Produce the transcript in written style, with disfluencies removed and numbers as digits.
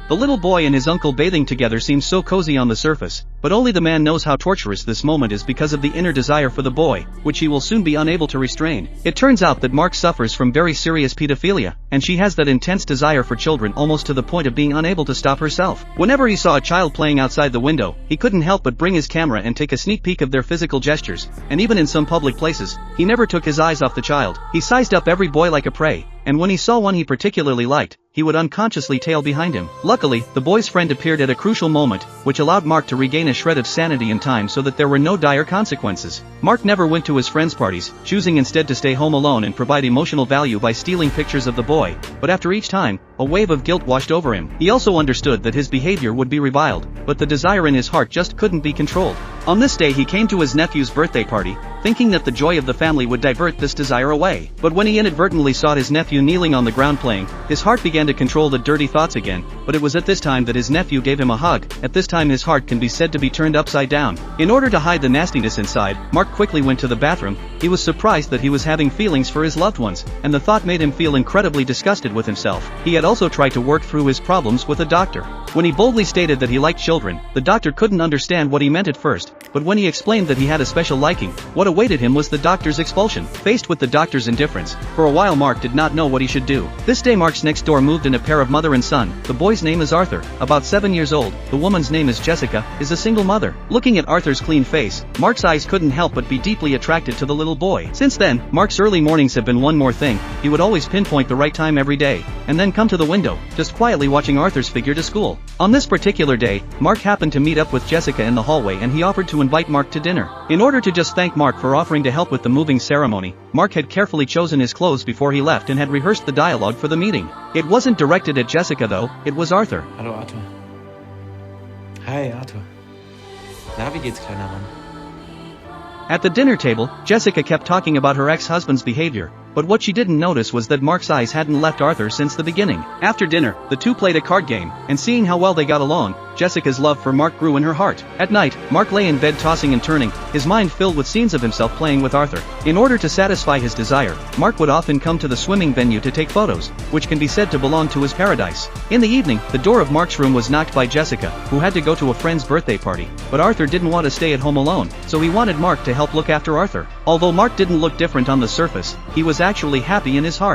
The little boy and his uncle bathing together seems so cozy on the surface, but only the man knows how torturous this moment is because of the inner desire for the boy, which he will soon be unable to restrain. It turns out that Mark suffers from very serious pedophilia, and she has that intense desire for children almost to the point of being unable to stop herself. Whenever he saw a child playing outside the window, he couldn't help but bring his camera and take a sneak peek of their physical gestures, and even in some public places, he never took his eyes off the child. He sized up every boy like a prey, and when he saw one he particularly liked, he would unconsciously tail behind him. Luckily, the boy's friend appeared at a crucial moment, which allowed Mark to regain a shred of sanity in time so that there were no dire consequences. Mark never went to his friends' parties, choosing instead to stay home alone and provide emotional value by stealing pictures of the boy, but after each time, a wave of guilt washed over him. He also understood that his behavior would be reviled, but the desire in his heart just couldn't be controlled. On this day he came to his nephew's birthday party, thinking that the joy of the family would divert this desire away. But when he inadvertently saw his nephew kneeling on the ground playing, his heart began to control the dirty thoughts again, but it was at this time that his nephew gave him a hug. At this time his heart can be said to be turned upside down. In order to hide the nastiness inside, Mark quickly went to the bathroom. He was surprised that he was having feelings for his loved ones, and the thought made him feel incredibly disgusted with himself. He had also tried to work through his problems with a doctor. When he boldly stated that he liked children, the doctor couldn't understand what he meant at first, but when he explained that he had a special liking, what awaited him was the doctor's expulsion. Faced with the doctor's indifference, for a while Mark did not know what he should do. This day Mark's next door moved in a pair of mother and son. The boy's name is Arthur, about 7 years old, the woman's name is Jessica, is a single mother. Looking at Arthur's clean face, Mark's eyes couldn't help but be deeply attracted to the little boy. Since then, Mark's early mornings have been one more thing. He would always pinpoint the right time every day, and then come to the window, just quietly watching Arthur's figure to school. On this particular day, Mark happened to meet up with Jessica in the hallway and he offered to invite Mark to dinner. In order to just thank Mark for offering to help with the moving ceremony, Mark had carefully chosen his clothes before he left and had rehearsed the dialogue for the meeting. It wasn't directed at Jessica though, it was Arthur. Hallo Arthur. Hi Arthur. Na, wie geht's, kleiner Mann? At the dinner table, Jessica kept talking about her ex-husband's behavior, but what she didn't notice was that Mark's eyes hadn't left Arthur since the beginning. After dinner, the two played a card game, and seeing how well they got along, Jessica's love for Mark grew in her heart. At night, Mark lay in bed tossing and turning, his mind filled with scenes of himself playing with Arthur. In order to satisfy his desire, Mark would often come to the swimming venue to take photos, which can be said to belong to his paradise. In the evening, the door of Mark's room was knocked by Jessica, who had to go to a friend's birthday party, but Arthur didn't want to stay at home alone, so he wanted Mark to help look after Arthur. Although Mark didn't look different on the surface, he was actually happy in his heart.